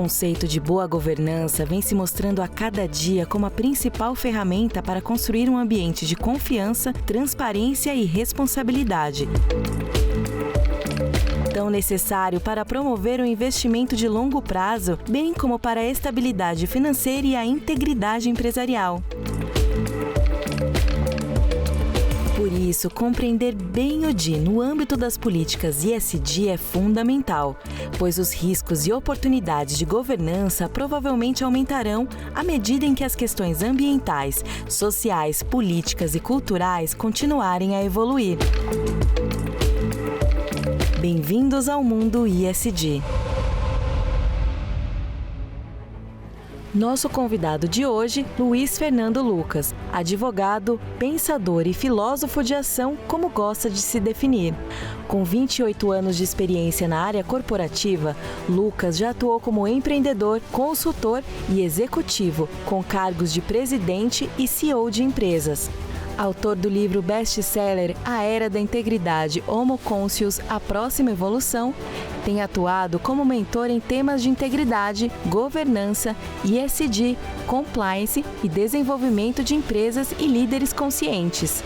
conceito de boa governança vem se mostrando a cada dia como a principal ferramenta para construir um ambiente de confiança, transparência e responsabilidade. Tão necessário para promover o investimento de longo prazo, bem como para a estabilidade financeira e a integridade empresarial. Por isso, compreender bem o DI no âmbito das políticas ESG é fundamental, pois os riscos e oportunidades de governança provavelmente aumentarão à medida em que as questões ambientais, sociais, políticas e culturais continuarem a evoluir. Bem-vindos ao mundo ESG. Nosso convidado de hoje, Luiz Fernando Lucas, advogado, pensador e filósofo de ação, como gosta de se definir. Com 28 anos de experiência na área corporativa, Lucas já atuou como empreendedor, consultor e executivo, com cargos de presidente e CEO de empresas. Autor do livro best-seller A Era da Integridade Homo Conscious, A Próxima Evolução, tem atuado como mentor em temas de integridade, governança, ESG, compliance e desenvolvimento de empresas e líderes conscientes.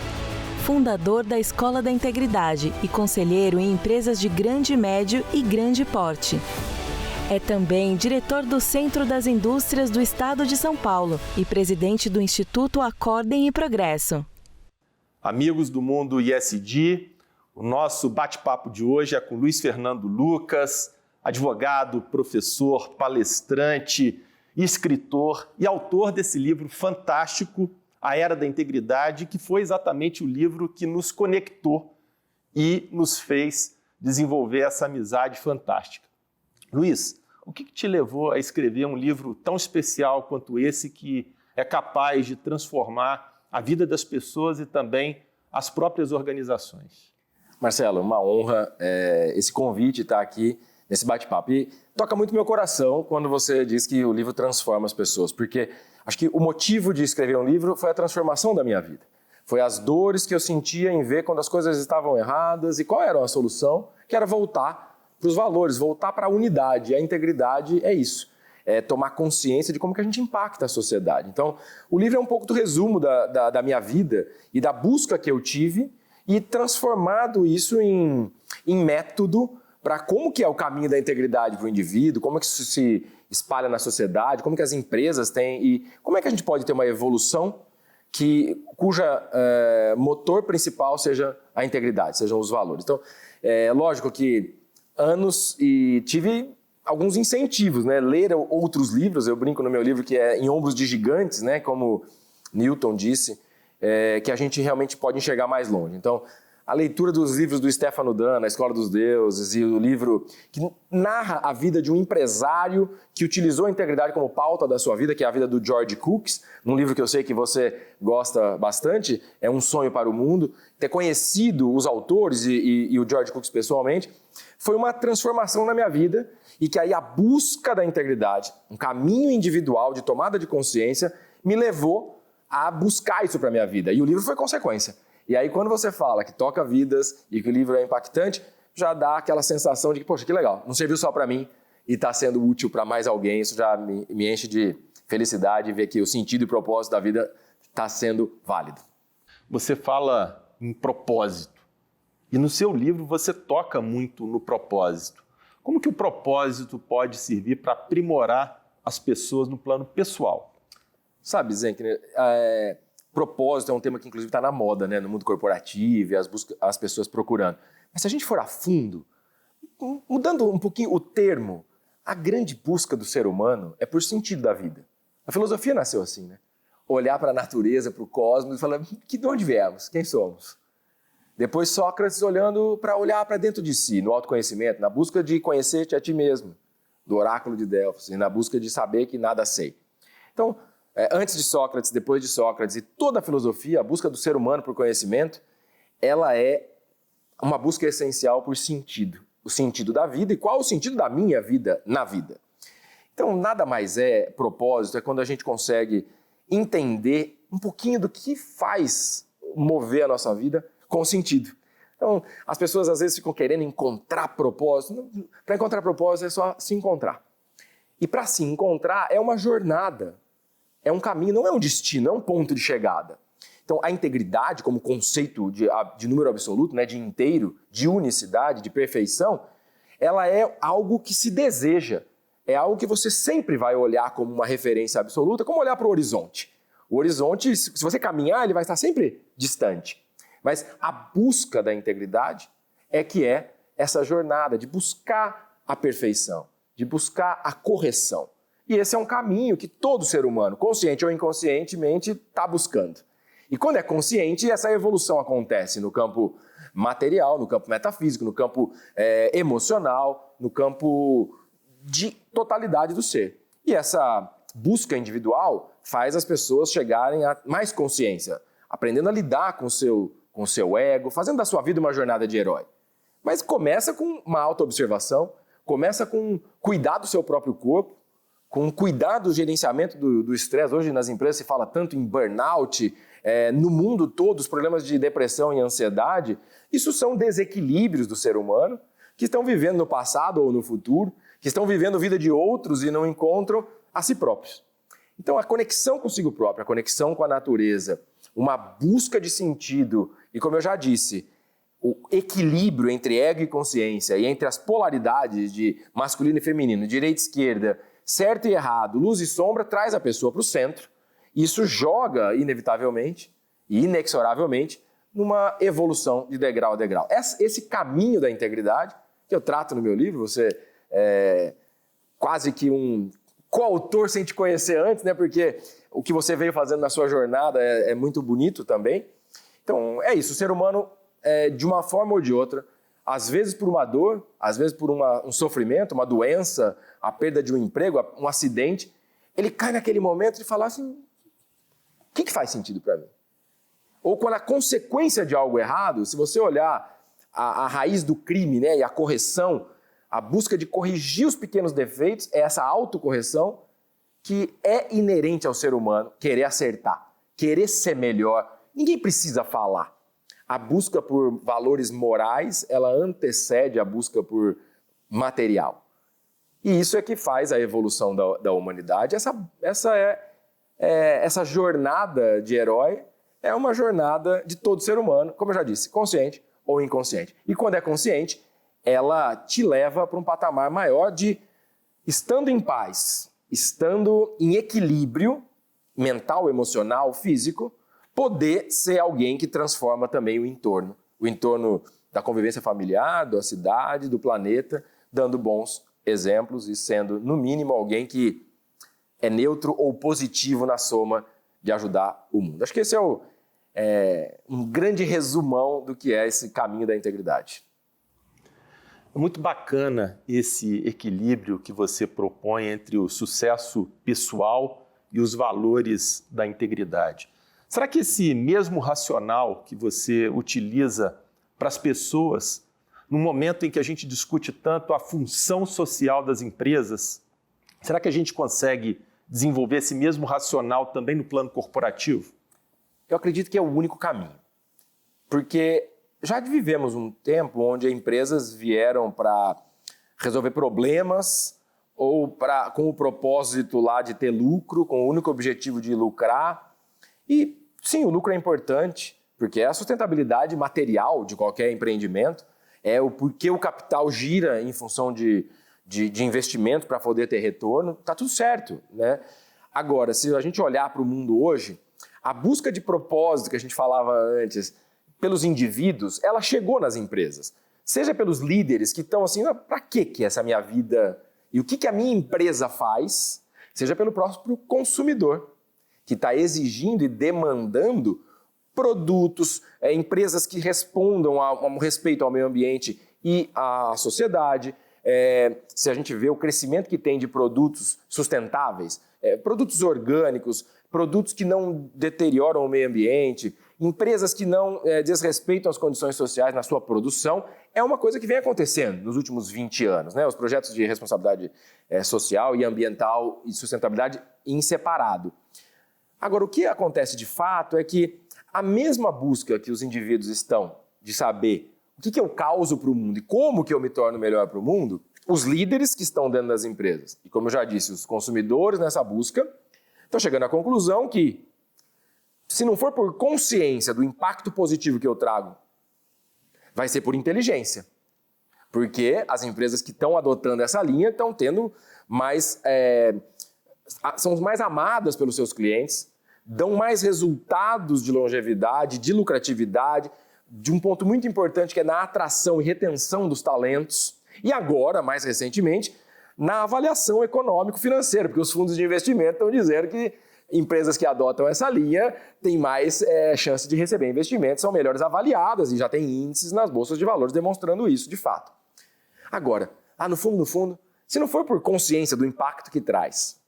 Fundador da Escola da Integridade e conselheiro em empresas de grande, médio e grande porte. É também diretor do Centro das Indústrias do Estado de São Paulo e presidente do Instituto Acordem e Progresso. Amigos do mundo ESG, o nosso bate-papo de hoje é com Luiz Fernando Lucas, advogado, professor, palestrante, escritor e autor desse livro fantástico, A Era da Integridade, que foi exatamente o livro que nos conectou e nos fez desenvolver essa amizade fantástica. Luiz, o que te levou a escrever um livro tão especial quanto esse, que é capaz de transformar a vida das pessoas e também as próprias organizações? Marcelo, uma honra esse convite estar aqui nesse bate-papo. E toca muito meu coração quando você diz que o livro transforma as pessoas, porque acho que o motivo de escrever um livro foi a transformação da minha vida. Foi as dores que eu sentia em ver quando as coisas estavam erradas e qual era a solução, que era voltar para os valores, voltar para a unidade. A integridade é isso. É tomar consciência de como que a gente impacta a sociedade. Então, o livro é um pouco do resumo da minha vida e da busca que eu tive e transformado isso em método para como que é o caminho da integridade para o indivíduo, como é que isso se espalha na sociedade, como que as empresas têm e como é que a gente pode ter uma evolução cuja motor principal seja a integridade, sejam os valores. Então, é lógico que anos e tive alguns incentivos, né? Ler outros livros, eu brinco no meu livro que é Em Ombros de Gigantes, né? Como Newton disse, que a gente realmente pode enxergar mais longe. Então, a leitura dos livros do Stefano Dana, A Escola dos Deuses, e o livro que narra a vida de um empresário que utilizou a integridade como pauta da sua vida, que é a vida do George Cooks, num livro que eu sei que você gosta bastante, É um Sonho para o Mundo. Ter conhecido os autores e o George Cooks pessoalmente foi uma transformação na minha vida, e que aí a busca da integridade, um caminho individual de tomada de consciência, me levou a buscar isso para a minha vida. E o livro foi consequência. E aí quando você fala que toca vidas e que o livro é impactante, já dá aquela sensação de que, poxa, que legal, não serviu só para mim e está sendo útil para mais alguém. Isso já me enche de felicidade ver que o sentido e propósito da vida está sendo válido. Você fala em propósito e no seu livro você toca muito no propósito. Como que o propósito pode servir para aprimorar as pessoas no plano pessoal? Sabe, Zenk, propósito é um tema que inclusive está na moda, né, no mundo corporativo e as pessoas procurando. Mas se a gente for a fundo, mudando um pouquinho o termo, a grande busca do ser humano é por sentido da vida. A filosofia nasceu assim, né? Olhar para a natureza, para o cosmos e falar, de onde viemos? Quem somos? Depois Sócrates olhando para olhar para dentro de si, no autoconhecimento, na busca de conhecer-te a ti mesmo, do oráculo de Delfos, e na busca de saber que nada sei. Então, antes de Sócrates, depois de Sócrates e toda a filosofia, a busca do ser humano por conhecimento, ela é uma busca essencial por sentido. O sentido da vida e qual o sentido da minha vida na vida. Então, nada mais é propósito, é quando a gente consegue entender um pouquinho do que faz mover a nossa vida com sentido. Então, as pessoas às vezes ficam querendo encontrar propósito. Para encontrar propósito é só se encontrar. E para se encontrar é uma jornada, é um caminho, não é um destino, é um ponto de chegada. Então, a integridade como conceito de número absoluto, né, de inteiro, de unicidade, de perfeição, ela é algo que se deseja. É algo que você sempre vai olhar como uma referência absoluta, como olhar para o horizonte. O horizonte, se você caminhar, ele vai estar sempre distante. Mas a busca da integridade é que é essa jornada de buscar a perfeição, de buscar a correção. E esse é um caminho que todo ser humano, consciente ou inconscientemente, está buscando. E quando é consciente, essa evolução acontece no campo material, no campo metafísico, no campo emocional, no campo de totalidade do ser. E essa busca individual faz as pessoas chegarem a mais consciência, aprendendo a lidar com o seu ego, fazendo da sua vida uma jornada de herói. Mas começa com uma autoobservação, começa com cuidar do seu próprio corpo, com cuidar do gerenciamento do estresse. Hoje nas empresas se fala tanto em burnout, no mundo todo os problemas de depressão e ansiedade. Isso são desequilíbrios do ser humano que estão vivendo no passado ou no futuro, que estão vivendo a vida de outros e não encontram a si próprios. Então a conexão consigo próprio, a conexão com a natureza, uma busca de sentido e, como eu já disse, o equilíbrio entre ego e consciência e entre as polaridades de masculino e feminino, direita e esquerda, certo e errado, luz e sombra, traz a pessoa para o centro. Isso joga, inevitavelmente e inexoravelmente, numa evolução de degrau a degrau. Esse caminho da integridade, que eu trato no meu livro, você é quase que um coautor sem te conhecer antes, né? Porque o que você veio fazendo na sua jornada é muito bonito também. Então, é isso. O ser humano, de uma forma ou de outra, às vezes por uma dor, às vezes por um sofrimento, uma doença, a perda de um emprego, um acidente, ele cai naquele momento e fala assim, o que faz sentido para mim? Ou quando a consequência de algo errado, se você olhar a raiz do crime, né, e a correção, a busca de corrigir os pequenos defeitos, é essa autocorreção que é inerente ao ser humano, querer acertar, querer ser melhor. Ninguém precisa falar. A busca por valores morais, ela antecede a busca por material. E isso é que faz a evolução da humanidade. Essa jornada de herói é uma jornada de todo ser humano, como eu já disse, consciente ou inconsciente. E quando é consciente, ela te leva para um patamar maior de, estando em paz, estando em equilíbrio mental, emocional, físico, poder ser alguém que transforma também o entorno da convivência familiar, da cidade, do planeta, dando bons exemplos e sendo, no mínimo, alguém que é neutro ou positivo na soma de ajudar o mundo. Acho que esse é um grande resumão do que é esse caminho da integridade. É muito bacana esse equilíbrio que você propõe entre o sucesso pessoal e os valores da integridade. Será que esse mesmo racional que você utiliza para as pessoas, no momento em que a gente discute tanto a função social das empresas, será que a gente consegue desenvolver esse mesmo racional também no plano corporativo? Eu acredito que é o único caminho, porque já vivemos um tempo onde empresas vieram para resolver problemas ou com o propósito lá de ter lucro, com o único objetivo de lucrar. E sim, o lucro é importante, porque é a sustentabilidade material de qualquer empreendimento, é o porquê o capital gira em função de investimento para poder ter retorno, está tudo certo, né? Agora, se a gente olhar para o mundo hoje, a busca de propósito que a gente falava antes, pelos indivíduos, ela chegou nas empresas. Seja pelos líderes que estão assim, para que essa minha vida e o que a minha empresa faz, seja pelo próprio consumidor, que está exigindo e demandando produtos, empresas que respondam a um respeito ao meio ambiente e à sociedade. Se a gente vê o crescimento que tem de produtos sustentáveis, produtos orgânicos, produtos que não deterioram o meio ambiente, empresas que não desrespeitam as condições sociais na sua produção, é uma coisa que vem acontecendo nos últimos 20 anos, né? Os projetos de responsabilidade social e ambiental e sustentabilidade em separado. Agora, o que acontece de fato é que a mesma busca que os indivíduos estão de saber o que eu causo para o mundo e como que eu me torno melhor para o mundo, os líderes que estão dentro das empresas e, como eu já disse, os consumidores nessa busca estão chegando à conclusão que, se não for por consciência do impacto positivo que eu trago, vai ser por inteligência. Porque as empresas que estão adotando essa linha estão tendo mais... são mais amadas pelos seus clientes, dão mais resultados de longevidade, de lucratividade, de um ponto muito importante que é na atração e retenção dos talentos. E agora, mais recentemente, na avaliação econômico-financeira, porque os fundos de investimento estão dizendo que empresas que adotam essa linha têm mais chance de receber investimentos, são melhores avaliadas e já tem índices nas bolsas de valores demonstrando isso de fato. Agora, no fundo, se não for por consciência do impacto que traz,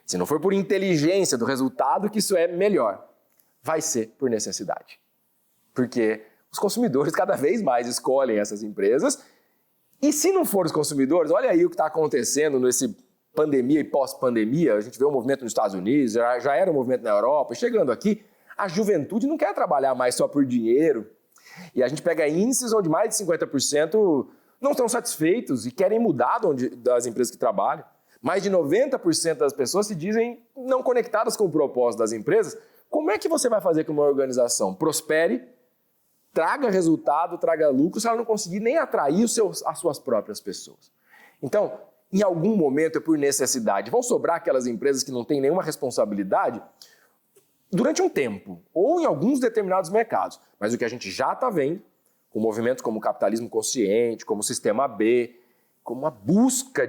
se não for por inteligência do resultado que isso é melhor, vai ser por necessidade. Porque os consumidores cada vez mais escolhem essas empresas. E se não for os consumidores, olha aí o que está acontecendo nesse pandemia e pós-pandemia. A gente vê um movimento nos Estados Unidos, já era um movimento na Europa. Chegando aqui, a juventude não quer trabalhar mais só por dinheiro. E a gente pega índices onde mais de 50% não estão satisfeitos e querem mudar das empresas que trabalham. Mais de 90% das pessoas se dizem não conectadas com o propósito das empresas. Como é que você vai fazer com uma organização prospere, traga resultado, traga lucro, se ela não conseguir nem atrair as suas próprias pessoas? Então, em algum momento é por necessidade. Vão sobrar aquelas empresas que não têm nenhuma responsabilidade durante um tempo, ou em alguns determinados mercados. Mas o que a gente já está vendo, com movimentos como o capitalismo consciente, como o sistema B, como a busca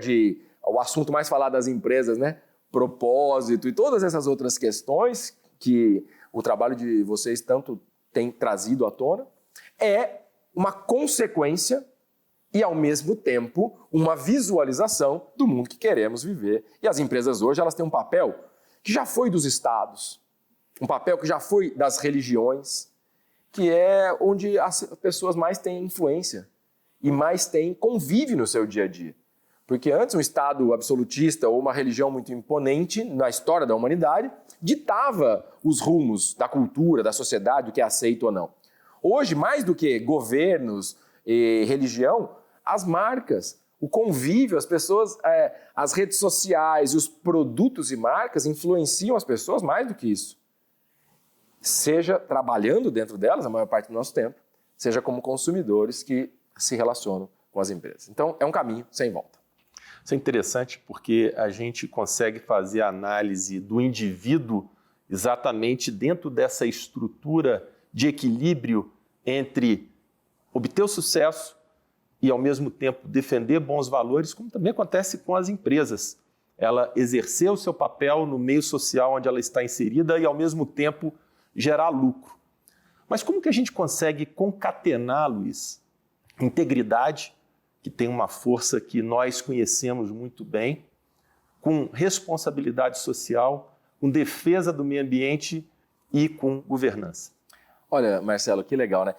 o assunto mais falado das empresas, né? Propósito e todas essas outras questões que o trabalho de vocês tanto tem trazido à tona, é uma consequência e, ao mesmo tempo, uma visualização do mundo que queremos viver. E as empresas hoje, elas têm um papel que já foi dos estados, um papel que já foi das religiões, que é onde as pessoas mais têm influência e mais têm convívio no seu dia a dia. Porque antes um estado absolutista ou uma religião muito imponente na história da humanidade ditava os rumos da cultura, da sociedade, o que é aceito ou não. Hoje, mais do que governos e religião, as marcas, o convívio, as pessoas, as redes sociais e os produtos e marcas influenciam as pessoas mais do que isso. Seja trabalhando dentro delas a maior parte do nosso tempo, seja como consumidores que se relacionam com as empresas. Então, é um caminho sem volta. Isso é interessante porque a gente consegue fazer a análise do indivíduo exatamente dentro dessa estrutura de equilíbrio entre obter o sucesso e, ao mesmo tempo, defender bons valores, como também acontece com as empresas. Ela exercer o seu papel no meio social onde ela está inserida e, ao mesmo tempo, gerar lucro. Mas como que a gente consegue concatenar, Luiz, integridade, que tem uma força que nós conhecemos muito bem, com responsabilidade social, com defesa do meio ambiente e com governança? Olha, Marcelo, que legal, né?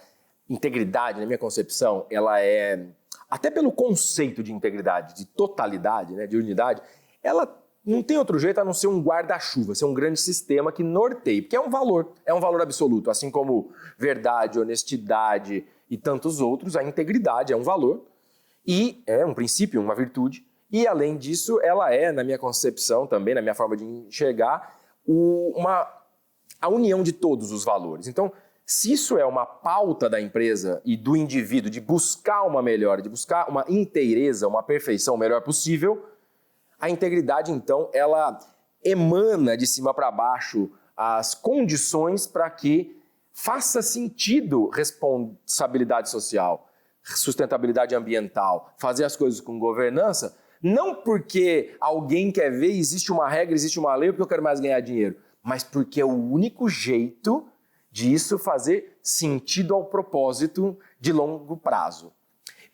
Integridade, na minha concepção, ela é, até pelo conceito de integridade, de totalidade, né, de unidade, ela não tem outro jeito a não ser um guarda-chuva, ser um grande sistema que norteie, porque é um valor absoluto, assim como verdade, honestidade e tantos outros, a integridade é um valor e é um princípio, uma virtude, e além disso, ela é, na minha concepção também, na minha forma de enxergar, a união de todos os valores. Então, se isso é uma pauta da empresa e do indivíduo de buscar uma melhora, de buscar uma inteireza, uma perfeição o melhor possível, a integridade, então, ela emana de cima para baixo as condições para que faça sentido responsabilidade social, sustentabilidade ambiental, fazer as coisas com governança, não porque alguém quer ver, existe uma regra, existe uma lei, porque eu quero mais ganhar dinheiro, mas porque é o único jeito disso fazer sentido ao propósito de longo prazo.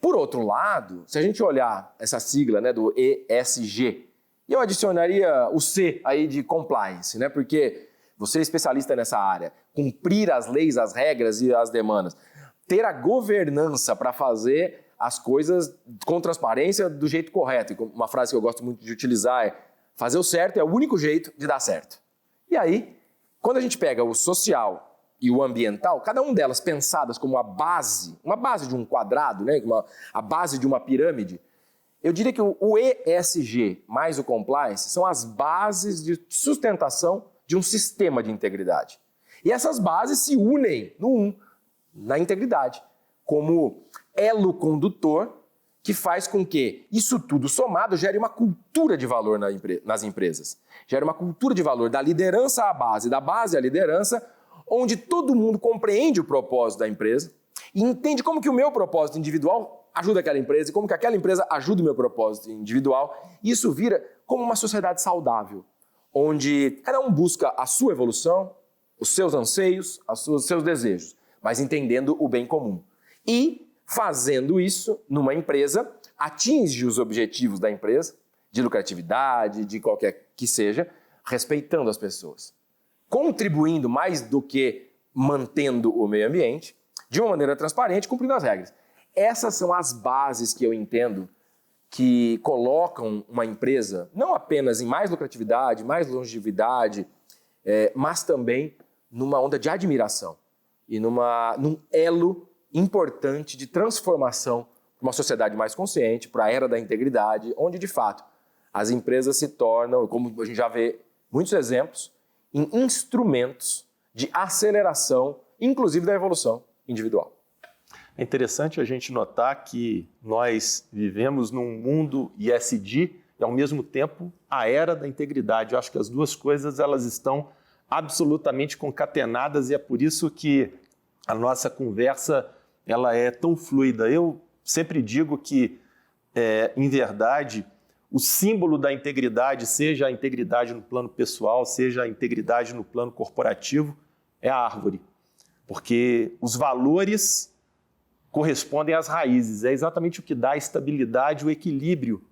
Por outro lado, se a gente olhar essa sigla, né, do ESG, eu adicionaria o C aí de compliance, né, porque você é especialista nessa área, cumprir as leis, as regras e as demandas, ter a governança para fazer as coisas com transparência do jeito correto. E uma frase que eu gosto muito de utilizar é: fazer o certo é o único jeito de dar certo. E aí, quando a gente pega o social e o ambiental, cada uma delas pensadas como uma base de um quadrado, né, a base de uma pirâmide, Eu diria que o ESG mais o compliance são as bases de sustentação de um sistema de integridade. E essas bases se unem na integridade, como elo condutor que faz com que isso tudo somado gere uma cultura de valor nas empresas. Gere uma cultura de valor da liderança à base, da base à liderança, onde todo mundo compreende o propósito da empresa e entende como que o meu propósito individual ajuda aquela empresa e como que aquela empresa ajuda o meu propósito individual. E isso vira como uma sociedade saudável, onde cada um busca a sua evolução, os seus anseios, os seus desejos, mas entendendo o bem comum. E, fazendo isso numa empresa, atinge os objetivos da empresa, de lucratividade, de qualquer que seja, respeitando as pessoas, contribuindo mais do que mantendo o meio ambiente, de uma maneira transparente, cumprindo as regras. Essas são as bases que eu entendo que colocam uma empresa não apenas em mais lucratividade, mais longevidade, mas também numa onda de admiração e num elo importante de transformação para uma sociedade mais consciente, para a era da integridade, onde, de fato, as empresas se tornam, como a gente já vê muitos exemplos, em instrumentos de aceleração, inclusive da evolução individual. É interessante a gente notar que nós vivemos num mundo ESG e, ao mesmo tempo, a era da integridade. Eu acho que as duas coisas elas estão absolutamente concatenadas e é por isso que a nossa conversa ela é tão fluida. Eu sempre digo que, em verdade, o símbolo da integridade, seja a integridade no plano pessoal, seja a integridade no plano corporativo, é a árvore. Porque os valores correspondem às raízes. É exatamente o que dá a estabilidade, o equilíbrio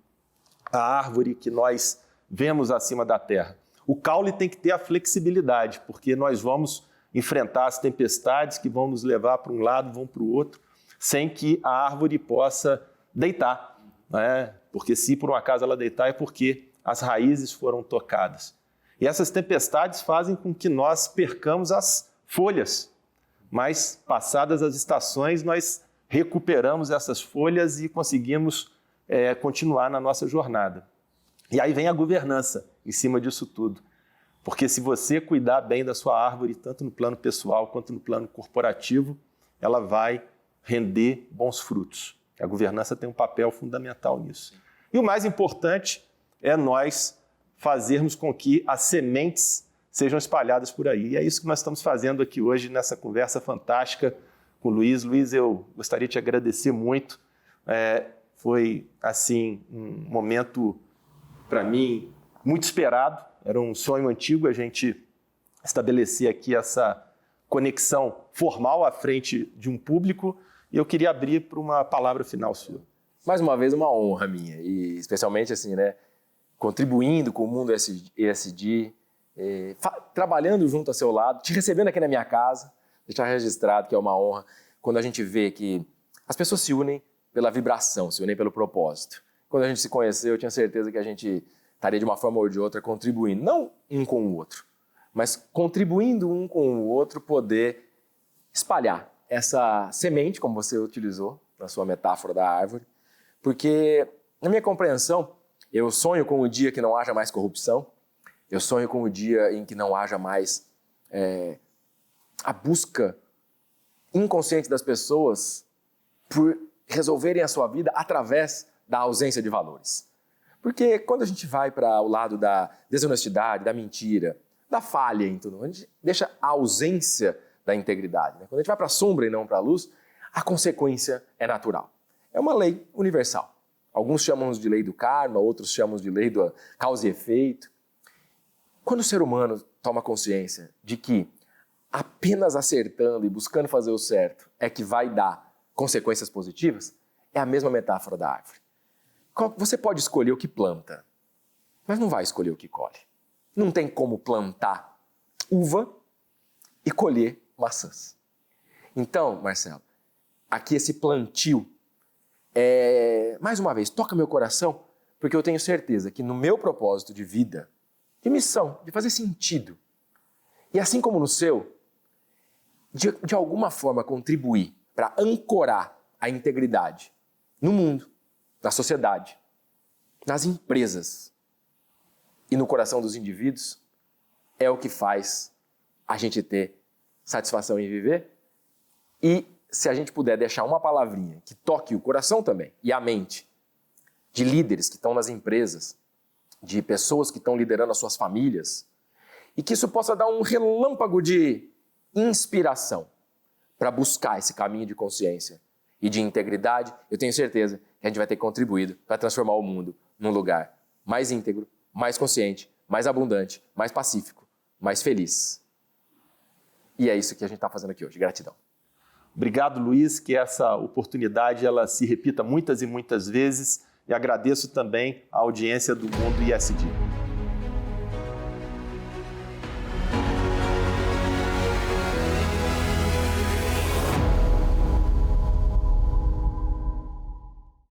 à árvore que nós vemos acima da terra. O caule tem que ter a flexibilidade, porque nós vamos enfrentar as tempestades que vão nos levar para um lado, vão para o outro, sem que a árvore possa deitar, né? Porque se por um acaso ela deitar é porque as raízes foram tocadas. E essas tempestades fazem com que nós percamos as folhas, mas passadas as estações nós recuperamos essas folhas e conseguimos continuar na nossa jornada. E aí vem a governança em cima disso tudo. Porque se você cuidar bem da sua árvore, tanto no plano pessoal quanto no plano corporativo, ela vai render bons frutos. A governança tem um papel fundamental nisso. E o mais importante é nós fazermos com que as sementes sejam espalhadas por aí. E é isso que nós estamos fazendo aqui hoje nessa conversa fantástica com o Luiz. Luiz, eu gostaria de te agradecer muito. Foi, assim, um momento, para mim, muito esperado. Era um sonho antigo a gente estabelecer aqui essa conexão formal à frente de um público e eu queria abrir para uma palavra final sua. Mais uma vez, uma honra minha e especialmente assim, né, contribuindo com o mundo ESG, trabalhando junto ao seu lado, te recebendo aqui na minha casa, deixar registrado que é uma honra quando a gente vê que as pessoas se unem pela vibração, se unem pelo propósito. Quando a gente se conheceu, eu tinha certeza que a gente estaria de uma forma ou de outra contribuindo, não um com o outro, mas contribuindo um com o outro, poder espalhar essa semente, como você utilizou na sua metáfora da árvore, porque, na minha compreensão, eu sonho com o dia que não haja mais corrupção, eu sonho com o dia em que não haja mais a busca inconsciente das pessoas por resolverem a sua vida através da ausência de valores. Porque quando a gente vai para o lado da desonestidade, da mentira, da falha em tudo, a gente deixa a ausência da integridade. Né? Quando a gente vai para a sombra e não para a luz, a consequência é natural. É uma lei universal. Alguns chamam de lei do karma, outros chamam de lei do causa e efeito. Quando o ser humano toma consciência de que apenas acertando e buscando fazer o certo é que vai dar consequências positivas, é a mesma metáfora da árvore. Você pode escolher o que planta, mas não vai escolher o que colhe. Não tem como plantar uva e colher maçãs. Então, Marcelo, aqui esse plantio, mais uma vez, toca meu coração, porque eu tenho certeza que no meu propósito de vida, de missão, de fazer sentido, e assim como no seu, de alguma forma contribuir para ancorar a integridade no mundo, na sociedade, nas empresas e no coração dos indivíduos é o que faz a gente ter satisfação em viver. E se a gente puder deixar uma palavrinha que toque o coração também e a mente de líderes que estão nas empresas, de pessoas que estão liderando as suas famílias, e que isso possa dar um relâmpago de inspiração para buscar esse caminho de consciência e de integridade, eu tenho certeza que a gente vai ter contribuído para transformar o mundo num lugar mais íntegro, mais consciente, mais abundante, mais pacífico, mais feliz. E é isso que a gente está fazendo aqui hoje. Gratidão. Obrigado, Luiz, que essa oportunidade ela se repita muitas e muitas vezes, e agradeço também a audiência do Mundo ISD.